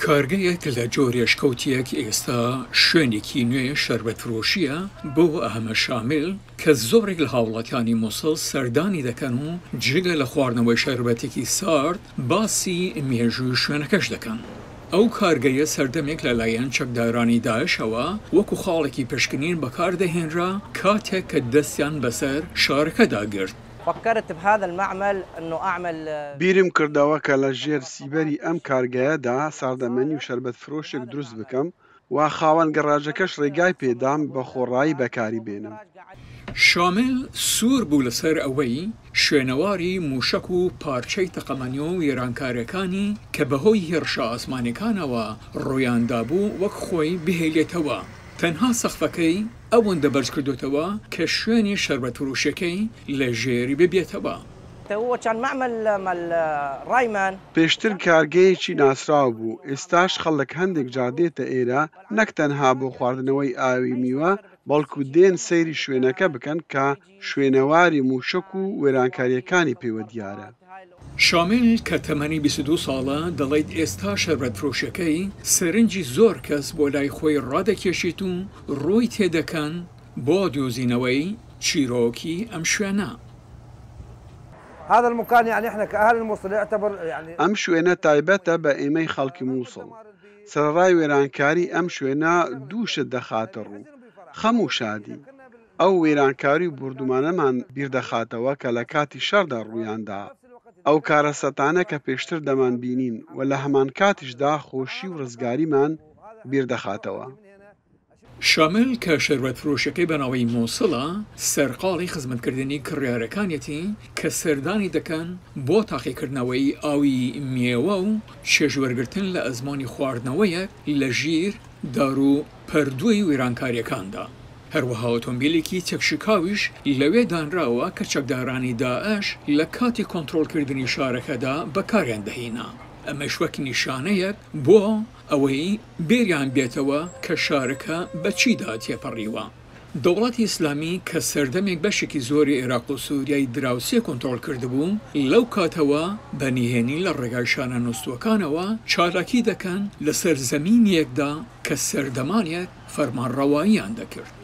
کارگەیەک لە جۆرێشکەوتیەک ئێستا شوێنێکی نوێ شەربەتفرۆشیە بۆ ئەهەمە شامل کە زۆرێک لە هاوڵاتیانی مووسڵ سەردانی دەکەن و جگە لە خواردنەوەی شەربەتێکی سارد باسی مێژووی شوێنەکەش دەکەن. ئەو کارگەیە سەردەمێک لەلایەن چەکدارانی داعشەوە وەکو خاڵێکی پشکنین بەکاردەهێنرا کاتێک کە دەستیان بەسەر شارەکەدا گرت. فكرت بهذا المعمل انه اعمل بیرم کردەوە کە لە ژێر سیبەری ئەم کارگەیەدا ساردەمەنی و شەربەت فرۆشێک دروست بکەم و خاوەن گەڕاجەکەش ڕێگای پێدام بە خۆڕایی بەکاری بێنم. شامل سوور بوو لەسەر ئەوەی شوێنەواری موشک و پارچەی تەقەمەنی و وێرانکاریەکانی کە بەهۆی هێرشە ئاسمانیەکانەوە ڕۆیاندا بوو وەک خۆی بهێلێتەوە. تەنها سەقفەکەی ئەوەندە بەرز کردوتەوە کە شوێنی شەربەتفرۆشەکەی لە ژێری ببێتەوە. هو كان معمل مال رايمان پێشتر کارگەیەکی ناسراو بوو، ئێستاش خەڵک هەندێک جار دێتە ئێرە نەک تەنها بۆ خواردنەوەی ئاوی میوە بەڵکو دێن سەیری شوێنەکە بکەن کە شوێنەواری موشک و وێرانکاریەکانی پێوە دیارە. شامل کە تەمەنی 22 ساڵە دەڵێت ئێستا شەربەتفرۆشەکەی سەرنجی زۆر کەس بۆ لای خۆی ڕادەکێشێت و ڕووی تێدەکەن بۆ دۆزینەوەی چیرۆکی ئەم شوێنە. هذا المكان يعني احنا كأهل الموصل يعتبر يعني ئەم شوێنە تایبەتە بە ئێمەی خەڵکی مووسڵ. سەرڕای وێرانکاری ئەم شوێنە دووشت دەخاتە ڕوو، خەم و شادی. ئەو وێرانکاری و بردومانەمان بیردەخاتەوە کە لە کاتی شەردا ڕوویاندا. ئەو کارە سەتانە کە پێشتر دەمان بینین و لە هەمان کاتیشدا خۆشی و ڕزگاریمان بیردەخاتەوە. شامل کە شەربەتفرۆشەکەی بەناوی مووسڵە سەرقاڵی خزمەتکردنی کڕیارەکانیەتی کە سەردانی دەکەن بۆ تاقیکردنەوەی ئاوی میێوە و چێژوەرگرتن لە ئەزمانی خواردنەوەیەک لە ژیر دار و پەردووی وێرانکاریەکاندا. هەروەها ئۆتۆمبیلێکی تێکشکاویش لەوێ دانراوە کە چەکدارانی داعش لە کاتی کۆنتڕۆڵکردنی شارەکەدا بەکاریان دەهێنا. ئەمەش وەک نیشانەیەک بۆ ئەوەی بێریان بێتەوە کە شارەکە بە چیدا تێپەڕیوە. دەوڵەتی ئیسلامی کە سەردەمێک بەشێکی زۆری عێراق و سووریای دراوسێ کۆنتڕۆڵ کردبوو لەو کاتەوە بەنیهێنی لە ڕێگای شانە نووسوەکانەوە چالاکی دەکەن لەسەر زەمینیەکدا کە سەردەمانێک فەرمانڕەواییان دەکرد.